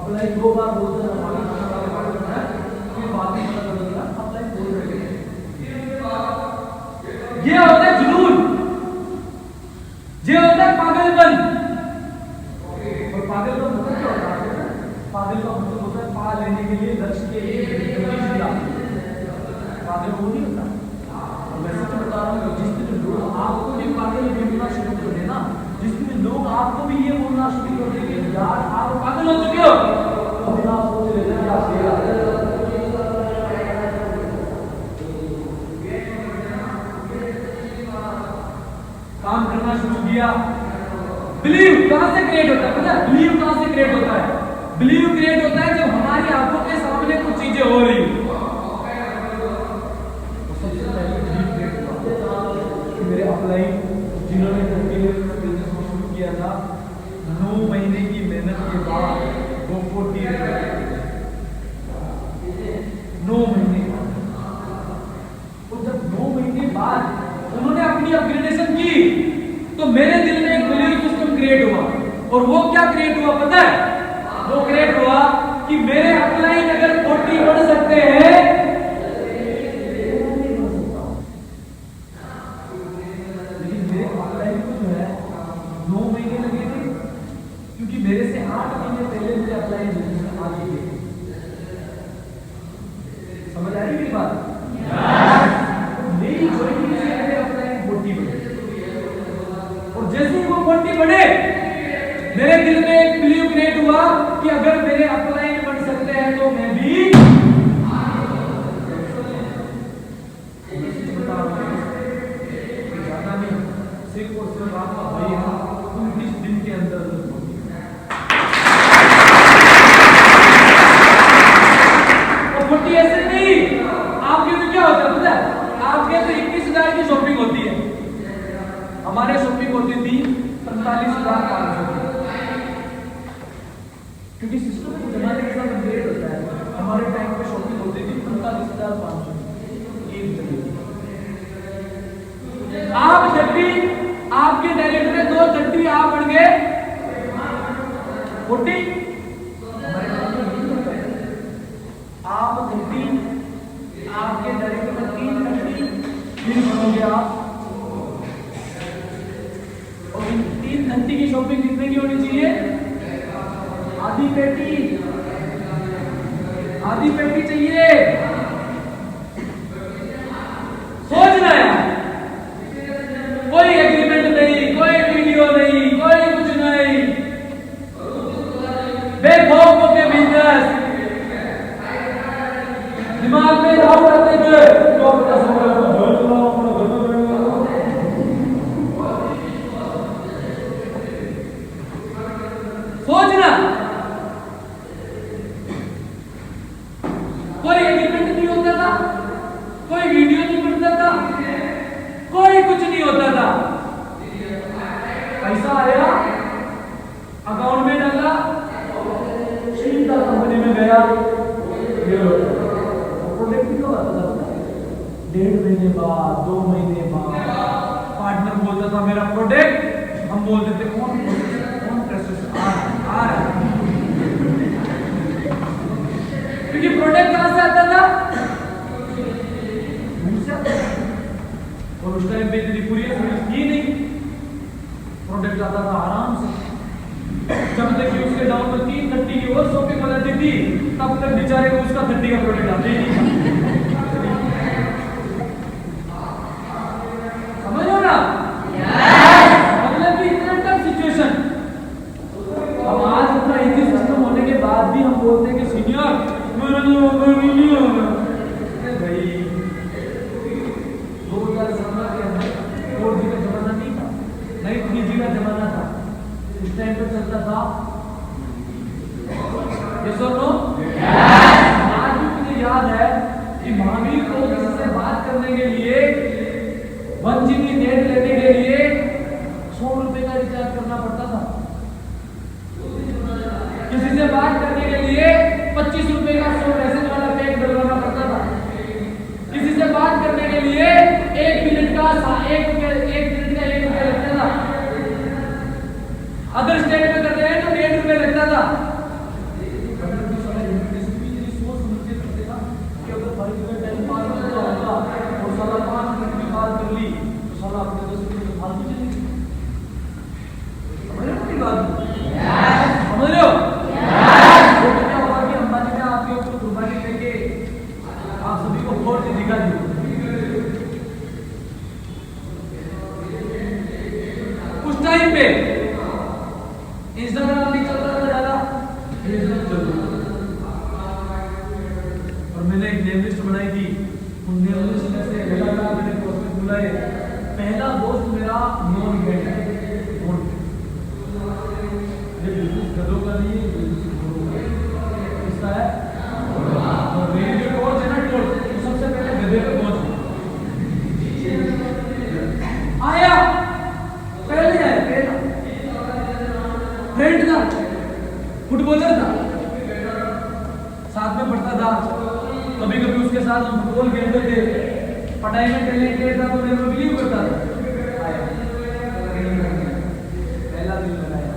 Apply 2 बार बोलते हैं हमारे करना है, फिर बाद में पता चलेगा अप्लाई बोल रहे हैं। ये होता है जुनून, ये होता है पागलपन। और पागल का मतलब क्या होता है? पागल का मतलब होता है पा लेने के लिए लक्ष्य के लिए पागल वो नहीं होता। और वैसे तो बता रहा हूँ जिस दिन लोग आपको भी पागल बोलना शुरू कर देना, जिस दिन लोग आपको भी ये बोलना शुरू कर देंगे यार आप पागल हो चुके हो, तो बिना सोच लेना क्या काम करना शुरू किया। बिलीव कहां से क्रिएट होता है पता है? बिलीव कहां से क्रिएट होता है? बिलीव क्रिएट होता है जब हमारी आंखों के सामने कुछ चीजें हो रही हो। सबसे पहले बिलीव क्रिएट हुआ कि मेरे अपलाइन जिन्होंने बिजनेस शुरू किया था 9 महीने की मेहनत के बाद वो 40 9 महीने और जब 9 महीने बाद उन्होंने अपनी अपग्रेडेशन की तो मेरे दिल में एक बिलीव सिस्टम क्रिएट हुआ। और वो क्या क्रिएट हुआ पता है? वो क्रिएट हुआ कि मेरे अपलाइन अगर 40 बढ़ सकते हैं, लेकिन मेरे अपलाइन को जो है 9 महीने लगे थे, क्योंकि मेरे से 8 महीने पहले मुझे अपलाइन आगे गए। समझ आ रही मेरी बात? मेरी ज्वाइनिंग से मेरे अपलाइन 40 बढ़े, और जैसे ही वो 40 बढ़े मेरे दिल में एक बिलीव क्रिएट हुआ कि अगर मेरे अपलाइन बढ़ सकते हैं तो मैं भी ज्यादा नहीं, सिर्फ और सिर्फ आपका भाई है 19 दिन के अंदर ऐसे नहीं। आपके तो क्या होता है पता है? आपके तो 21,000 की शॉपिंग होती है, हमारे शॉपिंग होती थी 45,500 की, क्योंकि सिस्टम को जमाने के साथ अपडेट होता है। हमारे टाइम पे शॉपिंग होती थी 45,500 एक जगह। आप जब भी आपके डायरेक्ट में 2 चट्टी आप बढ़ गए 40, आप 30 आपके डायरेक्ट में 3 चट्टी फिर बढ़ोगे आप, और 3 घंटे की शॉपिंग कितने की होनी चाहिए? आधी पेटी चाहिए। सोचना है, कोई एग्रीमेंट नहीं, कोई वीडियो नहीं, कोई कुछ नहीं, बेखौफ के बिजनेस। दिमाग में डाउट आते हुए तो अपना समय को घर चलाओ, अपना घर में सोचना। कोई एग्रीमेंट नहीं होता था, कोई वीडियो नहीं बनता था, कोई कुछ नहीं होता था। पैसा आया अकाउंट में डाला, सीधा कंपनी में गया, प्रोडक्ट क्यों आता था? 1.5 महीने बाद, 2 महीने बाद पार्टनर बोलता था मेरा प्रोडक्ट, हम बोलते थे कौन प्रोसेस आ रहा है, क्योंकि प्रोडक्ट कहां से आता था? और उस टाइम पे इतनी पूरी सर्विस थी नहीं, प्रोडक्ट आता था आराम से। जब तक कि उसके डाउन में 330 की और शॉपिंग हो जाती थी, तब तक बेचारे को उसका 30 का प्रोडक्ट आता ही नहीं। समझो ना? मतलब कि इतना टफ सिचुएशन। अब आज इतना इजी सिस्टम होने के बाद भी हम बोलते हैं कि सीनियर मेरा नहीं होगा, नहीं होगा। भाई 2017 के अंदर 4G का जमाना नहीं था, नहीं 3G का जमाना था। उस टाइम पर चलता था yes or no? आज भी मुझे याद है कि महावीर को किसी से बात करने के लिए 1 GB नेट लेने के लिए 100 रुपए का रिचार्ज करना पड़ता था। किसी से बात करने के लिए 25 रुपए का 100 मैसेज वाला पैक डलवाना पड़ता था। किसी से बात करने के लिए 1 मिनट का 1 रुपया लगता था। अदर स्टेट में करते हैं तो 1.5 रुपए लगता था। किसका है? और रेडियो टॉर्च है ना, टॉर्च, तो सबसे पहले गधे पे पहुंच आया, पहले है, पहला फ्रेंड था, फुटबॉलर था, साथ में पढ़ता था, कभी कभी उसके साथ हम फुटबॉल खेलते थे, पढ़ाई में टैलेंटेड था तो मेरे को बिलीव करता था। आया, पहला दिन लगाया,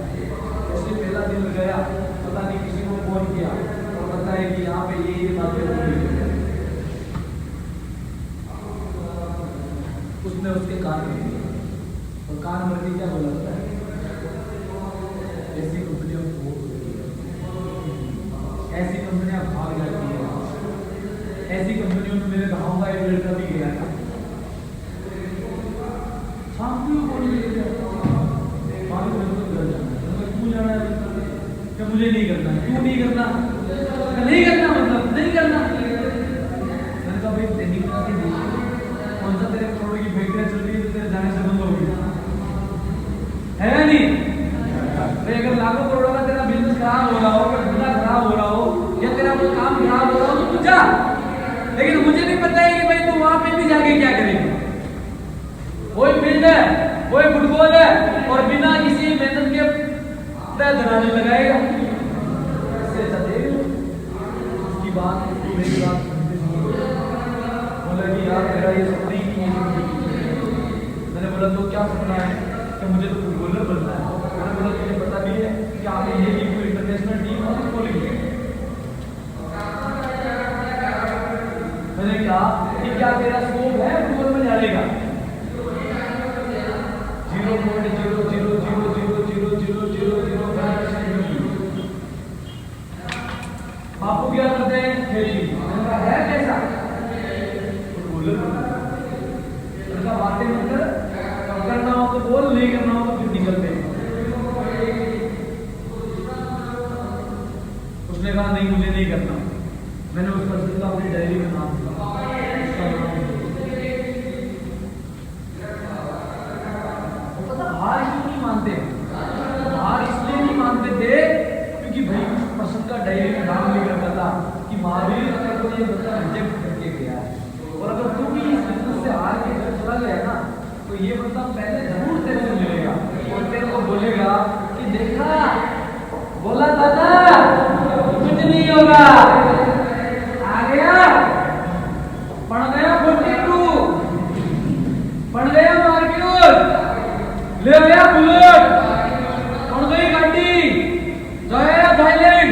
जैसे पहला दिन लगाया, पता नहीं किसी को फोन किया और बताया कि यहाँ पे ये बातें हो रही है। उसने उसके कान में दिया और कान भर के क्या बोला पता है? ऐसी कंपनियां बहुत होती है, ऐसी कंपनियां भाग जाती है, ऐसी कंपनियों में मेरे गाँव का एक लड़का भी गया था, शाम को बोल दिया क्यों जाना है, क्या मुझे नहीं करना, क्यों नहीं करना, नहीं करना मतलब नहीं करना। मैंने कहा भाई ट्रेनिंग करके देखिए कौन सा तेरे करोड़ की फैक्ट्री चल रही है तो तेरे जाने से बंद होगी, है या नहीं? भाई अगर लाखों करोड़ों का तेरा बिजनेस खराब हो रहा हो, धंधा खराब हो रहा हो या तेरा कोई काम खराब हो रहा हो तो तू जा, लेकिन मुझे नहीं पता है कि भाई तू वहां पे भी जाके क्या करेगा। कोई फील्ड है, कोई फुटबॉल है और बिना किसी मेहनत के धराने लगाएगा, इससे अच्छा देख लो। उसकी बात मेरी बात बोला कि यार मेरा ये सपना ही नहीं है। मैंने बोला तो क्या सपना है? कि मुझे तो फुटबॉलर बनना है। मैंने बोला तुझे पता भी है कि आप इंडिया की कोई इंटरनेशनल टीम है बोलेंगे। मैंने कहा कि क्या तेरा स्कोप है फुटबॉल में जाने का? 0.000000000 बापू क्या करते हैं? खेती। है कैसा? फुटबॉलर बातें मतलब करना हो तो बोल, नहीं करना हो तो फिर निकलते। उसने कहा नहीं मुझे नहीं करना। मैंने उस पर्सन का अपनी डायरी में नाम दिया, उसका नाम हार क्यों नहीं मानते? हार इसलिए नहीं मानते थे क्योंकि भाई उस पर्सन का डायरी में नाम लिखा रहता था कि महावीर अगर कोई ये बंदा रिजेक्ट करके गया है और अगर तू भी इस बिजनेस से हार के घर चला गया ना तो ये बंदा पहले जरूर तेरे से मिलेगा और तेरे को बोलेगा कि देखा बोला था ना कुछ नहीं होगा, आ गया पढ़ गया 42, पढ़ गया मार्क्यूर, ले गया बुलेट, पढ़ गई गाड़ी, जाया थाईलैंड।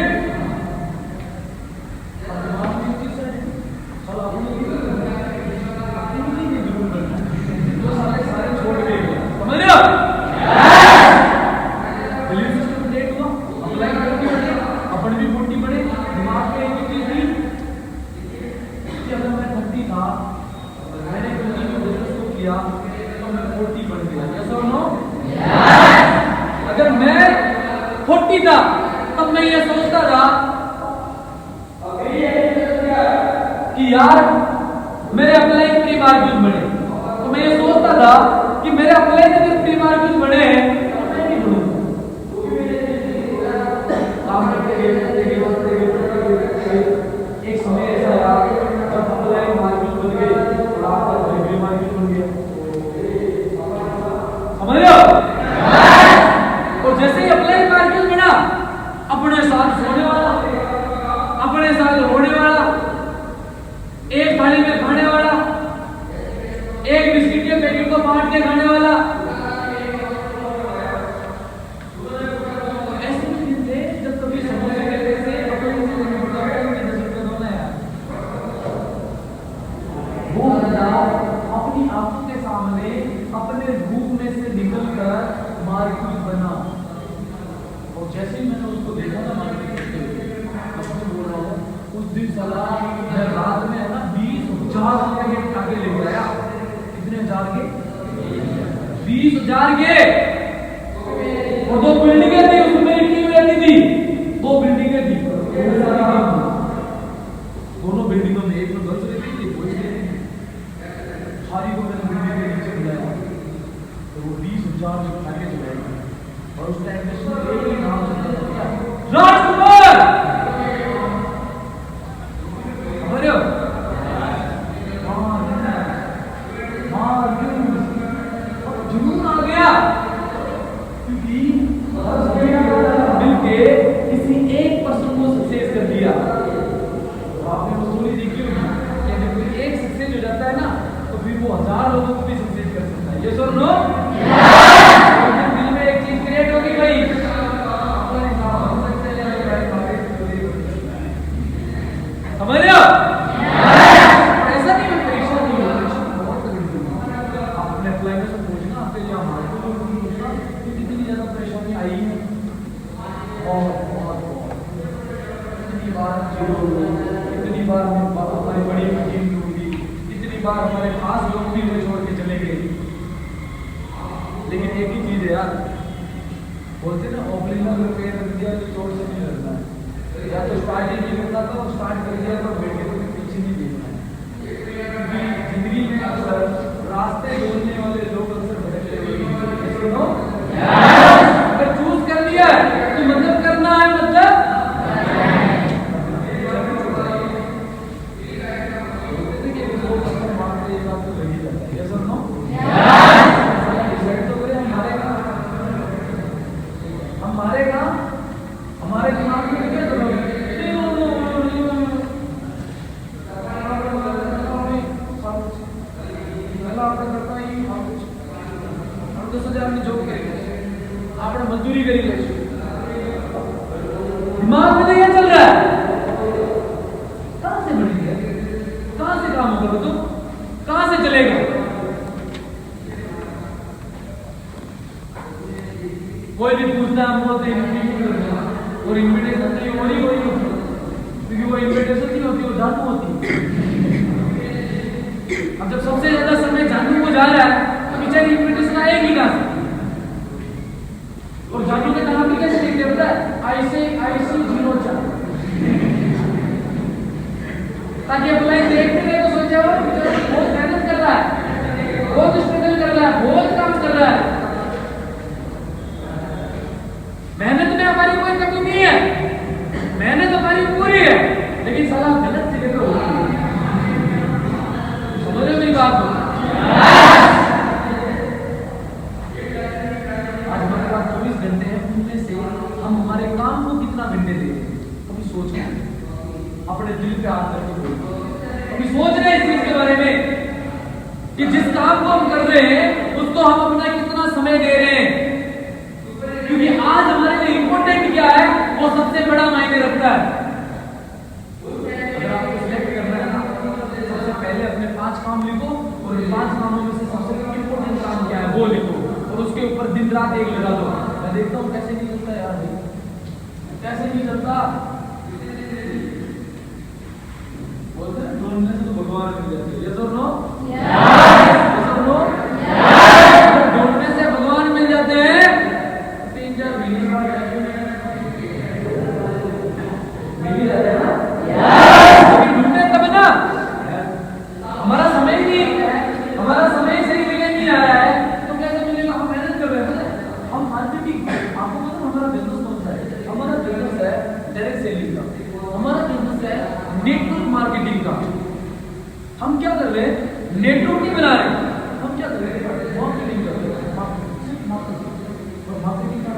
अगर मैं 40 था तब मैं ये सोचता था कि यार मेरे अप्लाई प्री मार्क्स बढ़े, तो मैं ये सोचता था कि मेरे अप्लाई से प्री मार्क्स बढ़े हैं तो मैं नहीं बढ़ूंगा। एक समय ऐसा आया जब अप्लाई मार्क्स बढ़ गए और आपका प्री मार्क्स बढ़ गया, समझ लो। और जैसे ही अप्लाई मार्क्स बढ़ा अपने साथ सोने वाला, अपने साथ रोने वाला, एक थाली में खाने वाला, एक बिस्किट के पैकेट को बांट के खाने वाला, ऐसे भी दिन थे जब कभी समोसे के पैसे अपने से नहीं पड़ता है कि 10 रुपए दो ना यार। वो बंदा अपनी आंखों के सामने अपने रूप में से निकलकर मार्क्स बना और जैसे ही मैंने उसको देखा ना मार्केट करते हुए, बोल रहा हूँ उस दिन साला मैं रात में है ना 20,000 रुपए के टाके ले गया। कितने हजार के? 20,000 के। और 2 बिल्डिंगें थी उसमें इतनी रहती थी, 2 बिल्डिंगें थी, दोनों बिल्डिंगों में एक में गर्ल्स रहती थी, बॉयज रहती थी। सारी को मैंने बिल्डिंग के नीचे बुलाया तो वो 20,000 के टाके चलाए और उस टाइम में एक ही नाम यस और नो? दिल में एक चीज क्रिएट होगी भाई, समझ रहे हो? ऐसा नहीं है, परीक्षा नहीं है, आपने अप्लाई में से पूछना, आपके लिए हमारे को पूछना कि कितनी ज्यादा परेशानी आई है, और कितनी बार कितनी बार हमारी बड़ी टीम टूटी, कितनी बार हमारे खास लोग भी हमें छोड़ के चले गए। लेकिन एक ही चीज है यार, बोलते ना ओपनिंग में पेड़ रख दिया तो चोट से नहीं लगता है, या तो स्टार्टिंग नहीं करता था, स्टार्ट कर दिया तो बैठ के पीछे नहीं देखना है। क्योंकि जिंदगी में अक्सर रास्ते ढूंढने वाले लोग अक्सर भटकते हुए, अगर चूज कर लिया तो मतलब करना है, मतलब हमारे दिमाग में क्या आप मजदूरी करी, दिमाग में नहीं चल रहा है, कहां से बढ़ेगा, कहां से काम होगा, तो कहां से चलेगा? कोई भी पूछता है, हम बोलते हैं और इन्विटेशन नहीं हो रही होती, क्योंकि वो इन्विटेशन नहीं होती, वो जानू होती है। अब जब सबसे ज्यादा समय जानू को जा रहा है तो बेचारी इन्विटेशन आएगी कहां से? और जानू के नाम भी कैसे लिखते पता है? IC04, ताकि अप्लाई देखते रहे तो सोचा हो बहुत मेहनत कर रहा है, बहुत स्ट्रगल कर रहा है, बहुत काम कर रहा है। मेहनत में हमारी कोई कमी नहीं है, मेहनत हमारी पूरी है, लेकिन सलाह गलत जगह पे होती है। समझ रहे हो मेरी बात को? आज हमारे पास 24 घंटे हैं, उनमें से हम हमारे काम को कितना घंटे देते हैं, कभी सोच रहे हैं? अपने दिल पे हाथ रख के कभी सोच रहे हैं इस चीज के बारे में कि जिस काम को हम कर रहे हैं उसको हम अपना कितना समय दे रहे हैं? क्योंकि आज हमारे लिए इंपॉर्टेंट क्या है वो सबसे बड़ा मायने रखता है। अगर आपको सिलेक्ट करना है ना, सबसे पहले अपने 5 काम लिखो और इन 5 कामों में से सबसे इंपॉर्टेंट काम क्या है वो लिखो, और उसके ऊपर दिन रात एक लगा दो। मैं देखता हूँ कैसे नहीं चलता यार, कैसे नहीं चलता। बोलते हैं ढूंढने से तो भगवान मिल जाते हैं, यस और नो? यस और नो? ढूंढने से भगवान मिल जाते हैं। 3-4 महीने बाद मिल जाते हैं ना, लेकिन ढूंढने तब ना, हमारा समय नहीं, हमारा समय सही जगह नहीं आ रहा है तो कैसे मिलेगा? हम मेहनत कर रहे हैं, हम मार्केटिंग, आपको पता हमारा बिजनेस कौन सा है? हमारा बिजनेस है डायरेक्ट सेलिंग का, हमारा बिजनेस है नेटवर्क मार्केटिंग का। हम क्या कर रहे हैं? नेटवर्क नहीं बना रहे, हम क्या कर रहे हैं? मार्केटिंग कर रहे हैं। मार्केटिंग का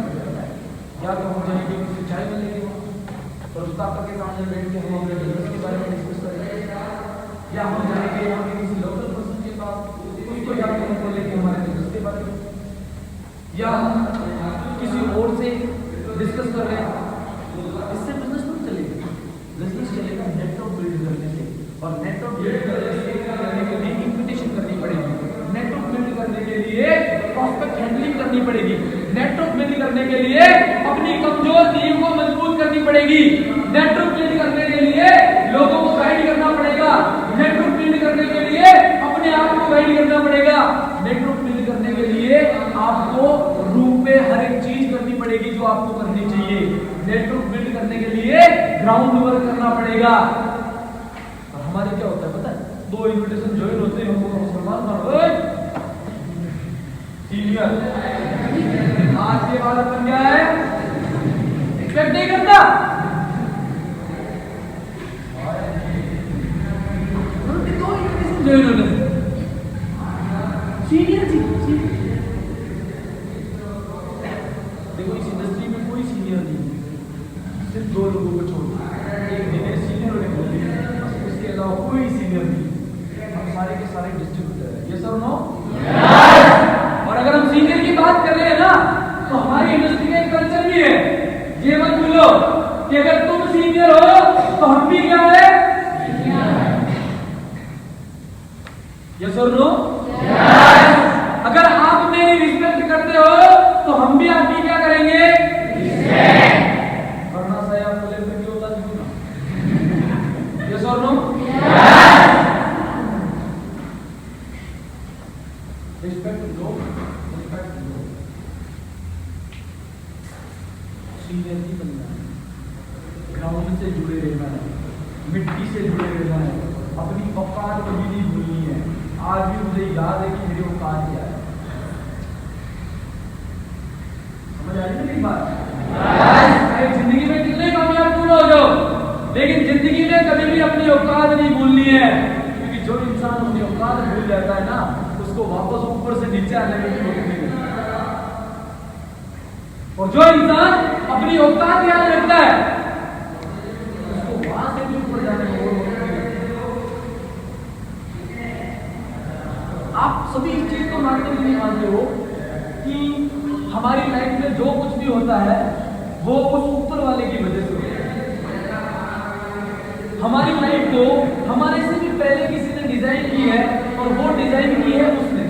या तो हम जाएंगे किसी चाय मिलेगी और उस ताकत के सामने बैठ के हम अपने बिजनेस के बारे में डिस्कस करेंगे, या हम जाएंगे यहाँ के किसी लोकल पर्सन के पास, उसको जाकर हम बोलेंगे हमारे बिजनेस के बारे में, या किसी और से डिस्कस कर रहे हैं। इससे बिजनेस नहीं चलेगा, बिजनेस चलेगा नेटवर्क बिल्ड करने से, और नेटवर्क बिल्ड करने के लिए इन्विटेशन करनी पड़ेगी, नेटवर्क बिल्ड करने के लिए प्रॉस्पेक्ट हैंडलिंग करनी पड़ेगी, नेटवर्क बिल्ड करने के लिए अपनी कमजोर नींव को मजबूत करनी पड़ेगी, नेटवर्क बिल्ड करने के लिए लोगों को गाइड करना पड़ेगा, नेटवर्क बिल्ड करने के लिए अपने आप को गाइड करना पड़ेगा, नेटवर्क बिल्ड करने के लिए आपको रूम पे हर एक चीज करनी पड़ेगी जो आपको करनी चाहिए, नेटवर्क बिल्ड करने के लिए ग्राउंड वर्क करना पड़ेगा। और हमारे क्या होता है पता है? 2 इन्विटेशन ज्वाइन होते हैं, हमको मुसलमान सीनियर आज के बाद अपन क्या है एक्सपेक्ट नहीं करता, दो इन्विटेशन ज्वाइन होते हैं, सीनियर जी। देखो इस इंडस्ट्री में कोई सीनियर नहीं, सिर्फ 2 लोगों को छोड़, एक दिनेश सीनियर और एक मोदी, इसके अलावा कोई सीनियर नहीं, हम सारे के सारे डिस्ट्रीब्यूटर हैं, यस और नो? बात कर रहे हैं ना, तो हमारी इंडस्ट्री का एक कल्चर भी है। ये मत भूलो कि अगर तुम सीनियर हो तो हम भी क्या है? यस और नो? अगर आप मेरी रिस्पेक्ट करते हो तो हम भी आपकी क्या करेंगे? वरना सही आपको लेकर क्यों होता है? यस और नो? रिस्पेक्ट दो, रिस्पेक्ट दो। सीनियर की बनना है, ग्राउंड से जुड़े रहना है, मिट्टी से जुड़े रहना है, अपनी औकात कभी नहीं भूलनी है। आज भी मुझे याद है कि मेरी औकात क्या है। समझ आ रही है मेरी बात? जिंदगी में कितने कामयाब क्यों हो जाओ, लेकिन जिंदगी में कभी भी अपनी औकात नहीं भूलनी है, क्योंकि जो इंसान अपनी औकात भूल जाता है ना, उसको वापस ऊपर से नीचे आने में भी मदद नहीं मिलती। और जो इंसान अपनी औकात याद रखता है, उसको वहां से भी ऊपर जाने में मदद नहीं मिलती। आप सभी इस चीज को मानते भी नहीं मानते हो कि हमारी लाइफ में जो कुछ भी होता है वो उस ऊपर वाले की वजह से होता है। हमारी लाइफ को हमारे से भी पहले किसी ने डिजाइन की है, और वो डिजाइन की है उसने।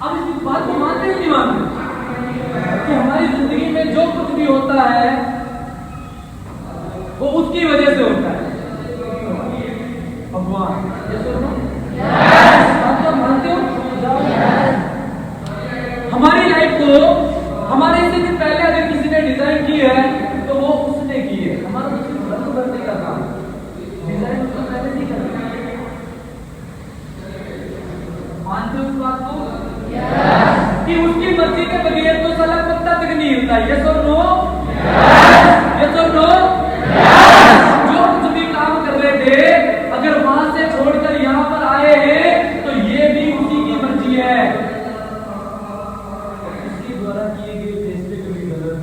अब इस बात को मानते हैं नहीं मानते कि हमारी जिंदगी में जो कुछ भी होता है वो उसकी वजह से होता है। भगवान, आप मानते हो? हमारी लाइफ को हमारे से भी पहले अगर किसी ने डिजाइन की है तो वो उसने की है। हमारा तो सिर्फ रंग भरने का काम, डिजाइन उसको पहले नहीं करना। मानते हो उस बात को? कि उसकी मर्जी के बगैर तो साला पत्ता तक नहीं हिलता। यस और नो? यस और नो? जो कुछ भी काम कर रहे थे, अगर वहां से छोड़कर यहां पर आए हैं तो ये भी उसी की मर्जी है। उसके द्वारा किए गए फैसले कभी गलत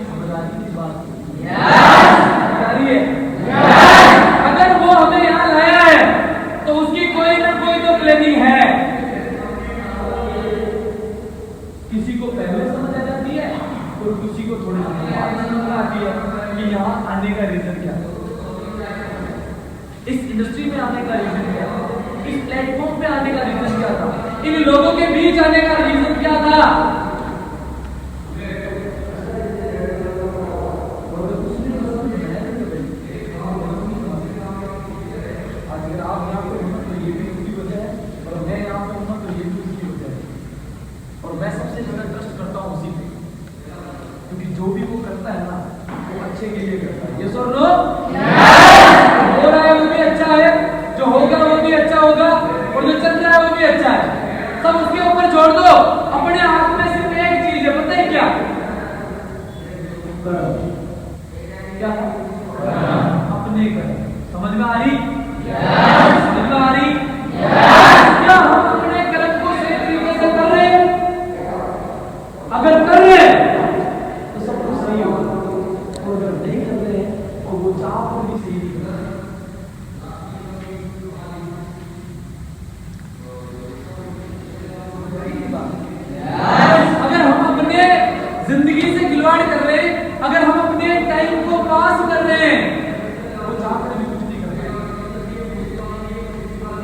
समझ आ रही बात? समझ आ रही है? अगर वो हमें यहां लाया है तो उसकी कोई ना कोई तो प्लानिंग है। किसी को पहले समझ आ जाती है और किसी को थोड़ी बाद समझ आती है कि यहाँ आने का रीजन क्या है, इस इंडस्ट्री में आने का रीजन क्या था, इस प्लेटफॉर्म पे आने का रीजन क्या था, इन लोगों के बीच आने का रीजन क्या था। अगर आप यहाँ पे हो तो ये भी उसकी वजह है, और मैं यहाँ पे हूँ तो ये भी उसकी वजह है। और मैं सबसे ज्यादा ट्रस्ट करता हूँ उसी पे, क्योंकि जो भी वो करता है ना वो अच्छे के लिए करता है। यस और नो? हो रहा है वो भी अच्छा है, जो होगा वो भी अच्छा होगा, और जो चल रहा है वो भी अच्छा है। सब उसके ऊपर छोड़ दो। अपने हाथ में सिर्फ एक चीज है, पता है क्या? क्या? अपने कर। समझ में आ रही? समझ में आ रही? क्या हम अपने कर्म को सही तरीके से कर रहे हैं? अगर कर रहे हैं तो सब कुछ सही होगा, और अगर नहीं कर रहे हैं तो वो चाह को भी सही नहीं कर रहे। अगर हम अपने जिंदगी से खिलवाड़ कर रहे हैं, अगर हम अपने टाइम को पास कर रहे हैं, वो चाह कर भी कुछ नहीं कर रहे।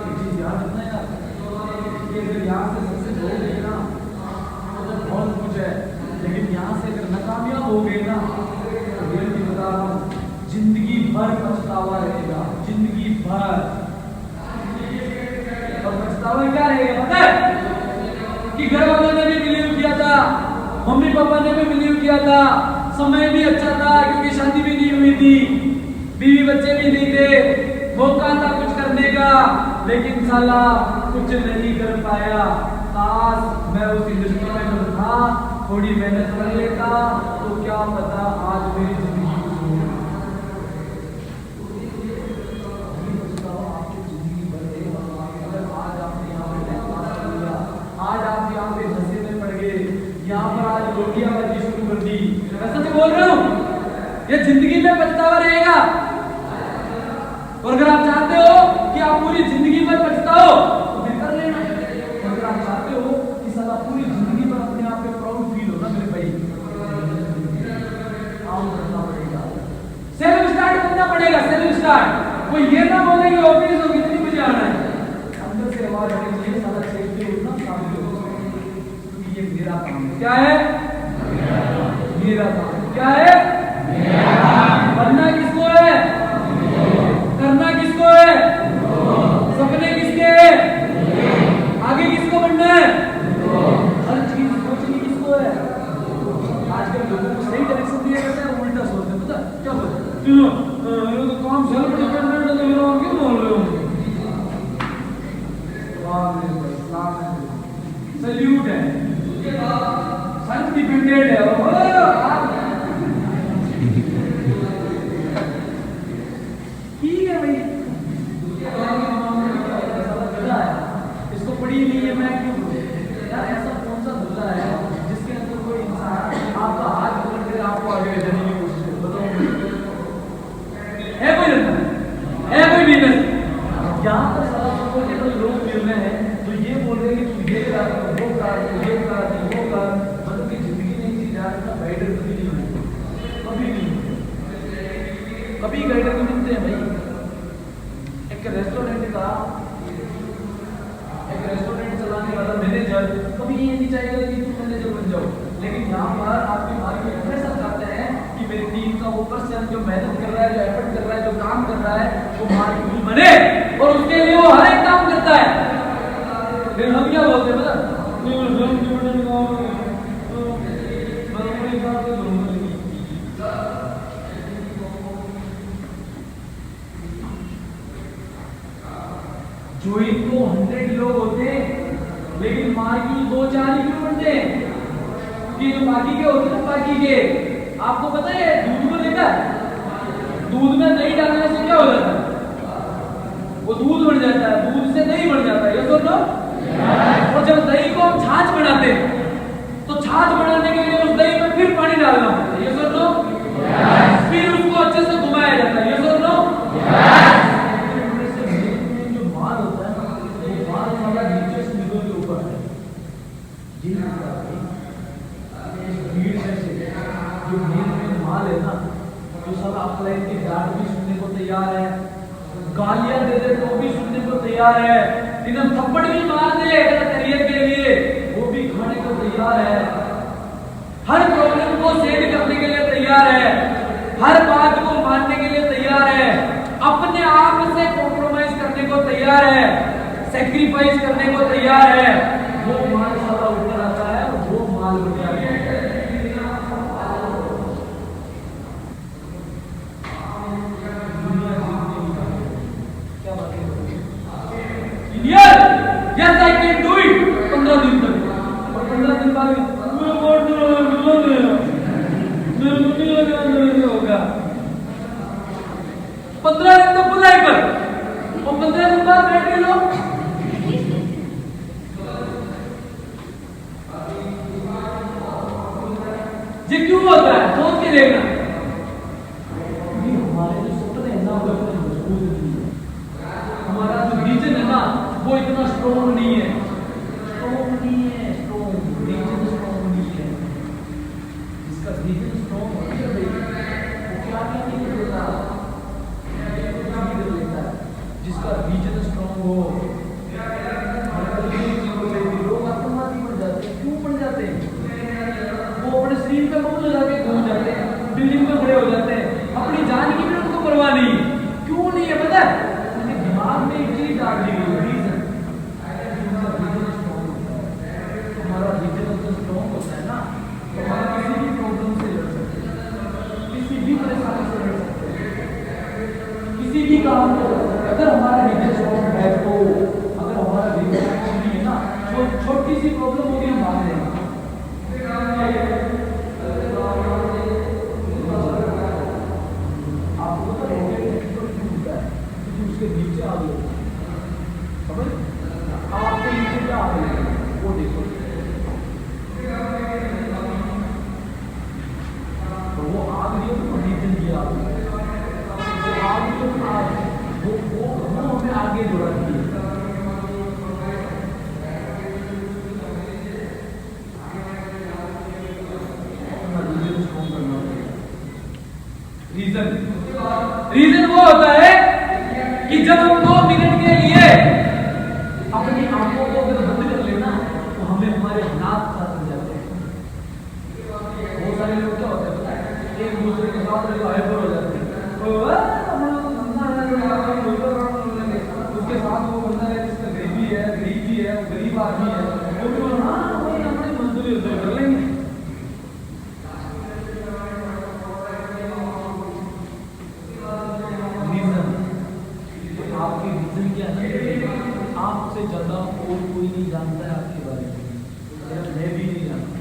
एक चीज याद रखना यार, कि अगर यहाँ से सक्सेस हो गई ना तो बहुत कुछ है, लेकिन यहाँ से अगर नाकामयाब हो गए ना तो रियलिटी बता रहा हूँ, जिंदगी भर पछतावा रहेगा, जिंदगी भर। और पछतावा क्या रहेगा पता है? कि घर वालों ने भी बिलीव किया था, मम्मी पापा ने भी बिलीव किया था, समय भी अच्छा था क्योंकि शादी भी नहीं हुई थी, बीवी बच्चे भी नहीं थे, मौका था कुछ करने का, लेकिन साला कुछ नहीं कर पाया। काश मैं उस इंडस्ट्री में जब था थोड़ी मेहनत कर लेता तो क्या पता आज मेरी जिंदगी कुछ हो। आपकी जिंदगी भर अगर आज आपने यहाँ पे टाइम पास कर लिया, आज आप यहाँ पे धंसे में पड़ गए, यहाँ पर आज लोटियाबाजी शुरू कर दी, मैं सच बोल रहा हूँ, ये जिंदगी में पछतावा रहेगा। और अगर आप चाहते हो आप पूरी जिंदगी भर पछताओ तो फिर कर लेना। अगर आप चाहते हो कि साला पूरी जिंदगी भर अपने आप पे प्राउड फील हो ना मेरे भाई, काम करना पड़ेगा, सेल्फ स्टार्ट करना पड़ेगा, सेल्फ स्टार्ट। कोई ये ना बोले कि ऑफिस हो कितनी बजे आना है, अंदर से आवाज आनी चाहिए साला सेफ पे उठना काम करो, क्योंकि ये मेरा काम है। क्या है? मेरा काम। क्या है? मेरा काम। बनना किसको है? करना किसको है? सपने किसके हैं? आगे किसको बनना है? हर चीज सोचनी किसको है? आजकल लोगों को सही डायरेक्शन दिया जाता है, उल्टा सोचते हैं। पता क्या बोलते हैं? ये तो काम सेल्फ डिपेंडेंट है, तो ये लोग क्यों बोल रहे हो? सल्यूट है, सेल्फ डिपेंडेंट है। ठीक है भाई, इसको पढ़ी नहीं है मैं क्यों बोलूं यार? ऐसा कौन सा धुला है जिसके अंदर कोई इंसान आपका हाथ पकड़ कर आपको आगे ले जाने की कोशिश करे? बताओ, है कोई धंधा? है कोई बिजनेस? यहाँ पर सारा सपोर्टेबल लोग मिल रहे हैं तो ये बोल रहे हैं कि तू ये कर, वो कर, ये कर, वो कर, मतलब कि जिंदगी में एक चीज याद रखना, गाइडर कभी नहीं मिलते, कभी नहीं मिलते, कभी गाइडर नहीं मिलते हैं भाई। एक रेस्टोरेंट चलाने वाला मैनेजर कभी ये नहीं चाहेगा कि तुम मैनेजर बन जाओ, लेकिन यहाँ पर आपके मालिक में हमेशा चाहते हैं कि मेरी टीम का वो पर्सन जो मेहनत कर रहा है, जो एफर्ट कर रहा है, जो काम कर रहा है, वो मालिक भी बने, और उसके लिए वो हर एक काम करता है। फिर हम क्या बोलते हैं पता? जो इनको 100 लोग होते हैं, लेकिन मार्किंग 2-4 ही क्यों बनते हैं? क्योंकि जो बाकी के होते हैं ना, बाकी के, आपको पता है दूध को लेकर, दूध में दही डालने से क्या हो जाता है? वो दूध बन जाता है, दूध से दही बन जाता है, ये सुन लो। और जब दही को हम छाछ बनाते हैं तो छाछ बनाने के लिए उस दही में फिर पानी डालना होता है, ये सुन लो। फिर उसको अच्छे से घुमाया जाता है, ये सुन लो। जो माल होता है ना, वो माल हमारा नीचे से निकल के ऊपर है। जो मेन माल है ना, जो सब अप्लाई की डांट भी सुनने को तैयार है, गालियां दे दे तो भी सुनने को तैयार है, एकदम थप्पड़ भी मार दे करियर के लिए वो भी खाने को तैयार है, हर प्रॉब्लम को सेट करने के लिए तैयार है, हर बात को मानने के लिए तैयार है, अपने आप से कॉम्प्रोमाइज करने को तैयार है, सेक्रीफाइस करने को तैयार है। वो माल सारा ऊपर आता है और वो माल बन जाता है। Yes, I can do it. 15 दिन तक, और 15 दिन बाद होगा। 15 दिन तो बुलाई पर, और 15 दिन बाद बैठ के लोग ये क्यों होता है? सोच के देखना। हमारे जो सपने है ना, वो इतने मजबूत नहीं है, हमारा जो विजन है ना वो इतना स्ट्रॉन्ग नहीं है, स्ट्रॉन्ग विजन स्ट्रॉन्ग नहीं है। जिसका विजन स्ट्रॉन्ग होता है भाई, वो क्या क्या नहीं कर लेता, जिसका विजन स्ट्रॉन्ग हो, लोग आतंकवादी बन जाते हैं। क्यों बन जाते हैं? वो अपने शरीर पे बम लगा के घूम जाते हैं, बिल्डिंग में खड़े हो जाते हैं, अपनी जान की भी उनको परवाह नहीं है। क्यों नहीं है पता है? उनके दिमाग में एक चीज डाल दी गई, रीजन। हमारा रीजन तो स्ट्रॉन्ग होता है ना, तो हम किसी भी प्रॉब्लम से लड़ सकते हैं, किसी भी परेशानी से लड़ सकते हैं, किसी भी काम को। अगर हमारा रीजन स्ट्रॉन्ग है तो, अगर हमारा रीजन स्ट्रॉन्ग नहीं है ना, तो छोटी सी प्रॉब्लम होगी हम भाग जाएंगे। आपको तो उसके नीचे आ गए, समझ? आपके नीचे क्या आ गए वो देखो, तो वो आग नहीं, तो रीजन की आग, वो आग जो आग, वो हमें आग रीजन वो होता है कि जब हम 2 मिनट के लिए अपनी आंखों को अगर बंद कर लेना तो हमें हमारे हालात पता चल जाते हैं। बहुत सारे लोग क्या होते हैं पता है, एक दूसरे के साथ हाइपर हो जाते हैं, उसके साथ वो बंदा है जिसका गरीबी है वो गरीब आदमी है, वो भी हमारी मजदूरी कर लेंगे। आपकी रीजन क्या है? आपसे ज्यादा और कोई नहीं जानता है आपके बारे में, मैं भी नहीं जानता,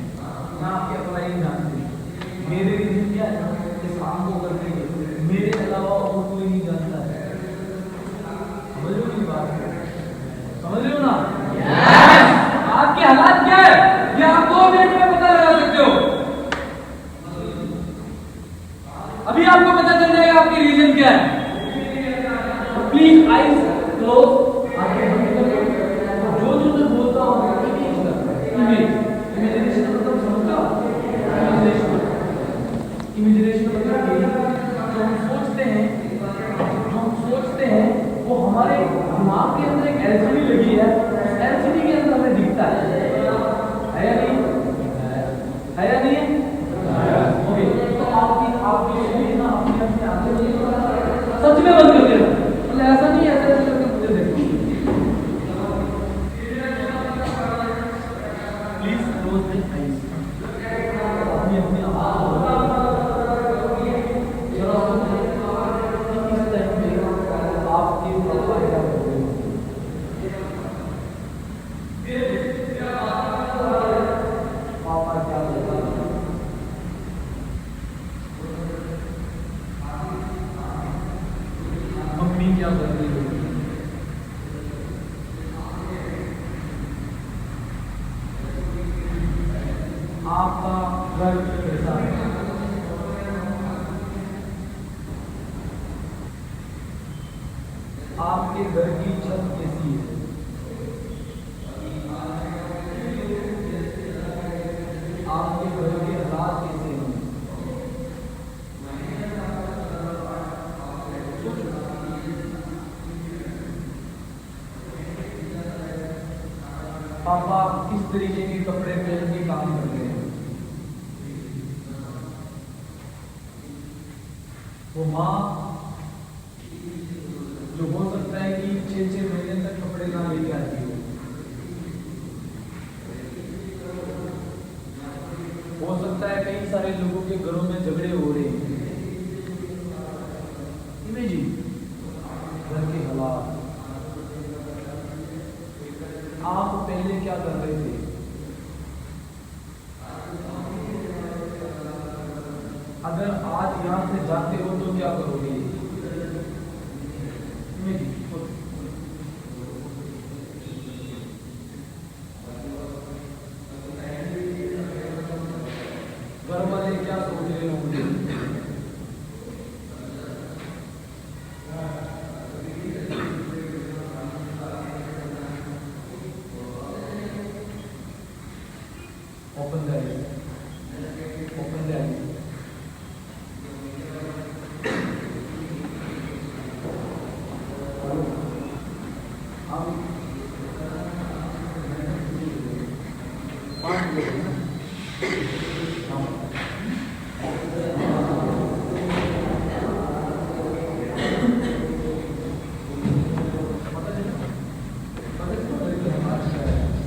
मैं आपके अप्लाई नहीं जानती। मेरे रीजन क्या है इस काम को करने के, मेरे अलावा और कोई नहीं जानता है। समझ लो की बात है, समझ लो ना? आपके हालात क्या है ये आप 2 मिनट में पता लगा सकते हो। अभी आपको पता चल जाएगा आपकी रीजन क्या है। प्लीज आईज क्लोज, आंखें बंद करो। जो जो मैं बोलता हूँ इमेजिनेशन मतलब समझता हो? इमेजिनेशन मतलब जो हम सोचते हैं वो हमारे दिमाग के अंदर एक एलसीडी लगी है, उस एलसीडी के अंदर हमें दिखता है या नहीं? है या नहीं है? ओके, तो आपकी सोच ना अपने आंखें सच में बंद कर देना, ऐसा नहीं है, ऐसा करके मुझे देखो। Please close the eyes. अपनी अपनी आवाज इस टाइम पे आपके पापा क्या कर रहे हो? पापा क्या कर रहे हो? मम्मी क्या कर रही है? आपका घर कैसा है? आपके घर की छत कैसी है? आपके घर के हालात कैसे हैं? पापा किस तरीके के कपड़े पहन के काम कर रहे हैं? वो माँ जो हो सकता है कि 6-6 महीने तक कपड़े ना लेके आती हो सकता है कई सारे लोगों के घरों में झगड़े हो रहे हैं। इमेजिन घर के हालात। आप पहले क्या कर रहे थे? अगर आज यहां से जाते हो तो क्या करोगे? घर वाले क्या सोच रहे होंगे? Open the eyes. Open the eyes.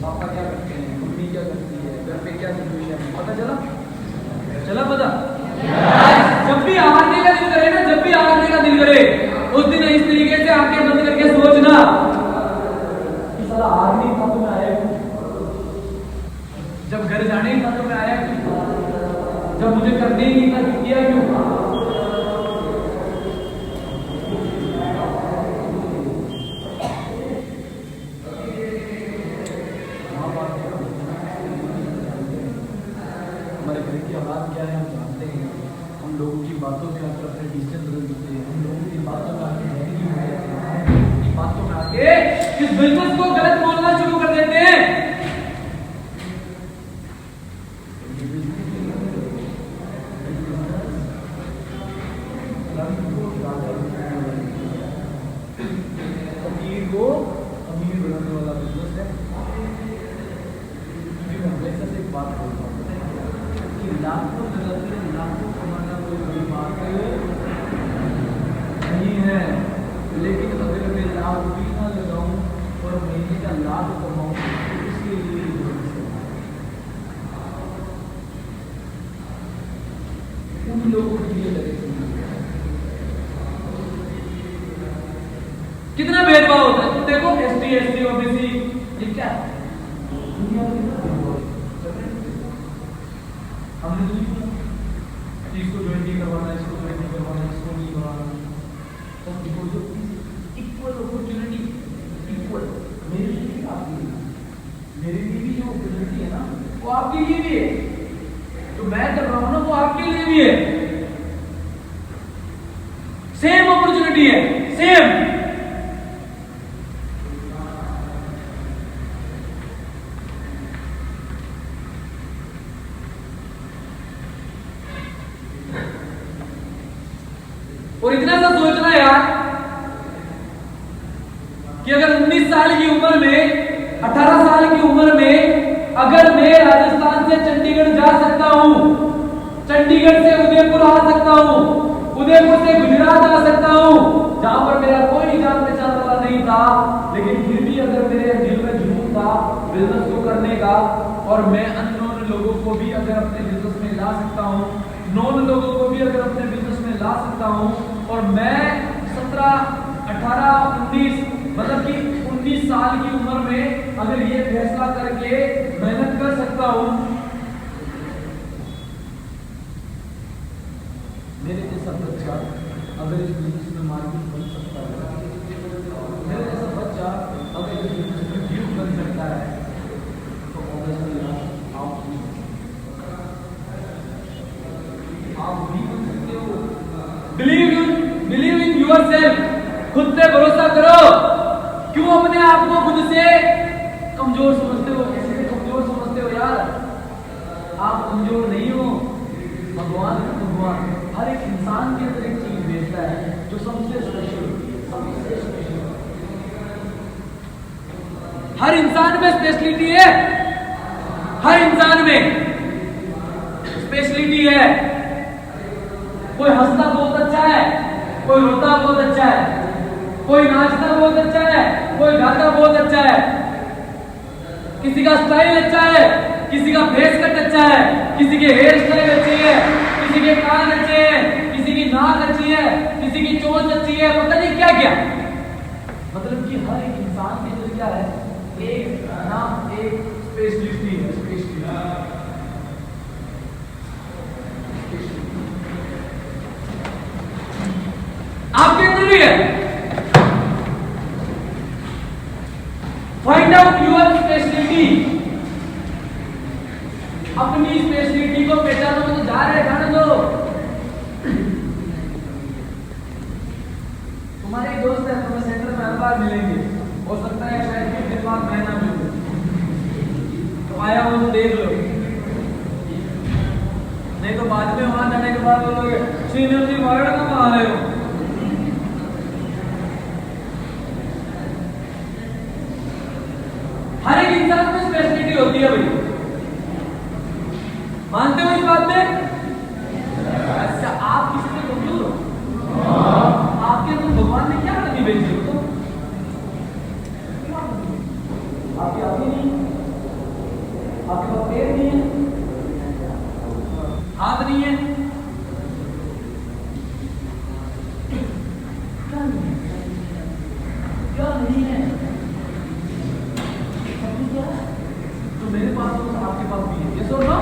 पापा क्या करते हैं, मम्मी क्या करती है, घर पे क्या सिचुएशन है, पता चला पता? जब भी हारने का दिल करे ना, जब भी हारने का दिल करे उस दिन इस तरीके से आंखें बंद करके सोचना कि साला हार नहीं था तो मैं आया क्यों? जब घर जाने ही था तो मैं आया क्यों? जब मुझे करने ही नहीं था तो किया क्यों? हमारे घर की औलाद क्या है हम जानते हैं। हम लोगों की बातों में आकर अपने डिसीजन बदल देते हैं, हम लोगों की बातों में आके जिंदगी में रहते हैं, हम लोगों की बातों में आके इस बिजनेस को गलत बोलना शुरू कर देते हैं। बात बोलता हूँ कि लाखों जगह पे लाखों कमाना कोई बड़ी बात नहीं है, लेकिन अगर मैं लाभ भी ना लगाऊं और महीने का लाभ कमाऊं तो उसके लिए उन लोगों के लिए लगे। कितना भेदभाव होता है देखो, ST SC OBC ये क्या है? दुनिया में हमने तो इसको ज्वाइन नहीं करवाना, इसको ज्वाइन नहीं करवाना, इसको नहीं करवाना, सब because of equal opportunity. Equal मेरे लिए भी, आपके लिए, मेरे लिए भी जो अपॉर्चुनिटी है ना वो आपके लिए भी है, जो मैं कर रहा हूं ना वो आपके लिए भी है। सेम अपॉर्चुनिटी है, सेम। और इतना सा सोचना यार कि अगर 19 साल की उम्र में, 18 साल की उम्र में अगर मैं राजस्थान से चंडीगढ़ जा सकता हूं, चंडीगढ़ से उदयपुर आ सकता हूं, उदयपुर से गुजरात आ सकता हूं, जहां पर मेरा कोई जान पहचान वाला नहीं था, लेकिन फिर भी अगर मेरे दिल में जुनून था बिजनेस को करने का, और मैं अननोन लोगों को भी अगर अपने बिजनेस में ला सकता हूं, नॉन लोगों को भी अगर अपने बिजनेस में ला सकता हूं, और मैं 17, 18, 19 मतलब कि 19 साल की उम्र में अगर ये फैसला करके मेहनत कर सकता हूं, मेरे जैसा बच्चा अगर इस बिजनेस में मार्केट बन सकता है, मेरे जैसा बच्चा अगर इस बिजनेस में ड्यूब बन सकता है, तो ऑब्वियसली आप भी बन सकते हो। बिलीव इन योरसेल्फ, खुद पे भरोसा करो। क्यों अपने आप को खुद से कमजोर समझते हो? कैसे कमजोर समझते हो यार? आप कमजोर नहीं हो, भगवान हर एक इंसान के अंदर एक चीज भेजता है जो सबसे स्पेशल, सबसे स्पेशल। हर इंसान में स्पेशलिटी है, हर इंसान में स्पेशलिटी है। कोई हंसता बहुत अच्छा है, कोई रोता बहुत अच्छा है, कोई नाचता बहुत अच्छा है, कोई गाता बहुत अच्छा है, किसी का स्टाइल अच्छा है, किसी का फेस कट अच्छा है, किसी के हेयर स्टाइल अच्छी है, किसी के कान अच्छे हैं, किसी की नाक अच्छी है, किसी की चोंच अच्छी है, पता नहीं क्या क्या। मतलब कि हर एक इंसान के अंदर क्या है, एक नाम, एक स्पेशलिटी है, आपके अंदर भी है। फाइंड आउट योर स्पेशलिटी, अपनी स्पेशलिटी को पहचानो। तो जा रहे जाने दो। तुम्हारे दोस्त है, तुम्हें सेंटर में हर बार मिलेंगे, हो सकता है शायद कुछ दिन बाद मैं ना मिलूं, तो आया हो तो देख लो, नहीं तो बाद में वहां जाने के बाद बोलोगे सीनियर जी वर्ड कहाँ आ रहे हो। हर एक इंसान में स्पेशलिटी होती है भाई, मानते हो इस बात में? अच्छा, आप किसी से कमजोर हो? आपके अंदर भगवान ने क्या कमी भेजी हो? तो आपके आगे नहीं, आपके पास पैर नहीं है, हाथ नहीं है, क्या नहीं है, तो मेरे पास तो आपके पास भी है। ये सो ना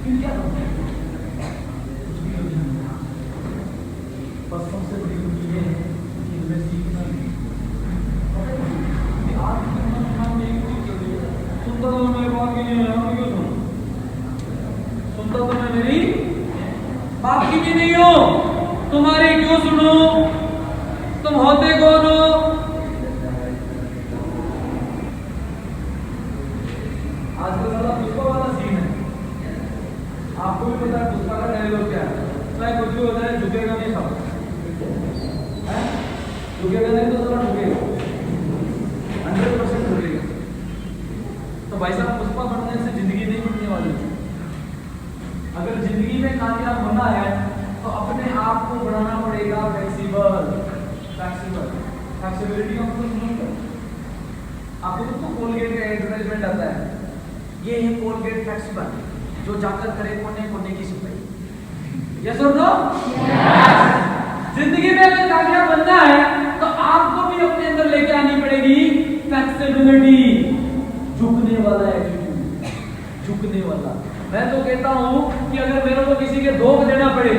फिर क्या बस सबसे बड़ी दुनिया ये है कि हमें सीखना है। आज सुनता तो मेरे बात की नहीं है, क्यों सुनता तो मैं मेरी बात की भी नहीं हो, तुम्हारी क्यों सुनो? तुम होते कौन हो? आजकल सारा पुष्पा वाला सीन है, आपको भी पता है पुष्पा का डायलॉग क्या है, चाहे कुछ भी हो जाए झुकेगा नहीं सब, झुकेगा नहीं तो सारा झुकेगा, 100% झुकेगा। भाई साहब पुष्पा बनने से जिंदगी नहीं बनने वाली। अगर जिंदगी में कामयाब होना है तो अपने आप को बनाना पड़ेगा फ्लेक्सिबल। फ्लेक्सिबिलिटी का मतलब समझो, आपको तो कोलगेट का एडवर्टाइजमेंट आता है, ये है कोलगेट फ्लेक्सिबल जो जाकर करे कोने कोने की सफाई। यस और नो? जिंदगी में अगर कामयाब बनना है तो आपको भी अपने अंदर लेके आनी पड़ेगी फ्लेक्सिबिलिटी, झुकने वाला एटीट्यूड, झुकने वाला। मैं तो कहता हूं कि अगर मेरे को किसी के धोख देना पड़े,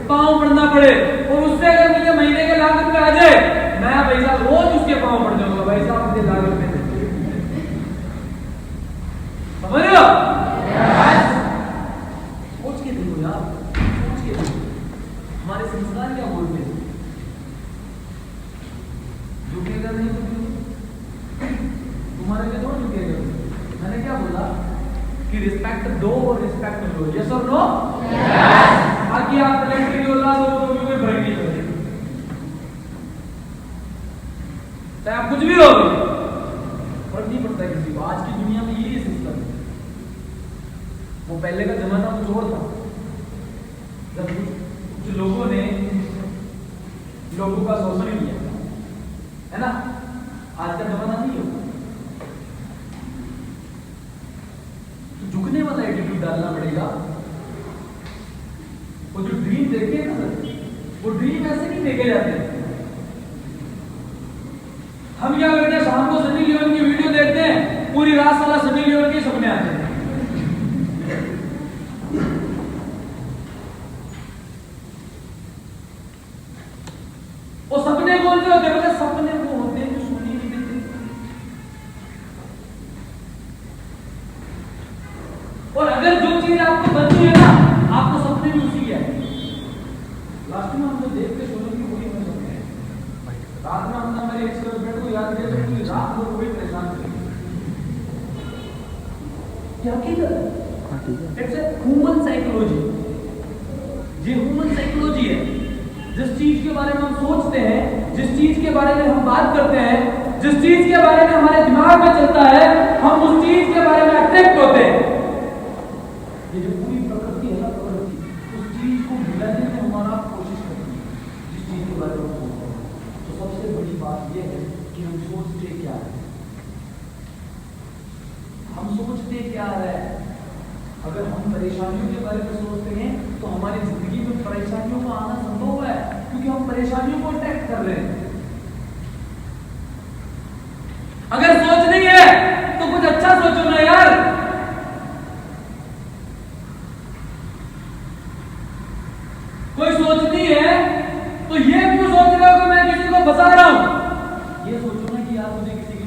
पांव पड़ना पड़े और उससे अगर मुझे महीने के लाख रुपए आ जाए, मैं भाई साहब रोज उसके पांव पड़ जाऊंगा, भाई साहब मुझे लाख रुपए दे। समझ रहे हो? सोच के देखो यार, सोच के देखो हमारे संस्कार क्या बोलते हैं। झुकेगा नहीं तो तुम्हारे लिए थोड़ा झुकेगा। मैंने क्या बोला कि रिस्पेक्ट दो और रिस्पेक्ट लो। यस और नो? बाकी आप कलेक्टर की औलाद हो तो कोई फर्क नहीं पड़ेगा, चाहे आप कुछ भी हो, फर्क नहीं पड़ता किसी को। आज की दुनिया में यही सिस्टम है। वो पहले का जमाना कुछ और था, जब कुछ लोगों ने लोगों का शोषण किया, है ना? आज का जमाना नहीं होगा। तो झुकने वाला एटीट्यूड डालना पड़ेगा। वो जो ड्रीम देखे ना सर, वो ड्रीम ऐसे नहीं देखे जाते। हम क्या करते हैं, शाम को सनी लियोन की वीडियो देखते हैं, पूरी रात साला सनी लियोन के सपने आते हैं। वो सपने कौन से होते हैं? मतलब सपने वो होते हैं जो सोने नहीं देते। और अगर जो चीज आपको बनती है ना, आपको सपने भी उसी की आएंगे। लास्ट में हम जो देख के सोने की वही हमें सपने हैं। रात में हमने हमारे एक्स गर्लफ्रेंड को याद किया तो पूरी रात भर वही परेशान करेंगे। क्या हकीकत है? It's a human psychology. ये ह्यूमन साइकोलॉजी है। जिस चीज के बारे में हम सोचते हैं, जिस चीज के बारे में हम बात करते हैं, जिस चीज के बारे में हमारे दिमाग में चलता है, हम उस चीज के बारे में अट्रैक्ट होते हैं। ये जो पूरी प्रकृति है ना, प्रकृति उस चीज को मिलाने में हमारा कोशिश करती है, जिस चीज के बारे में हम सोचते हैं। तो सबसे बड़ी बात यह है कि हम सोचते क्या है, हम सोचते क्या है। अगर हम परेशानियों के बारे में सोचते हैं तो हमारी जिंदगी में परेशानियों का आना संभव है, क्योंकि हम परेशानियों को अट्रैक्ट कर रहे हैं। अगर सोच नहीं है तो कुछ अच्छा सोचो ना यार। कोई सोच नहीं है तो ये क्यों सोच रहे हो कि मैं किसी को फंसा रहा हूं? ये सोचो ना कि यार मुझे किसी की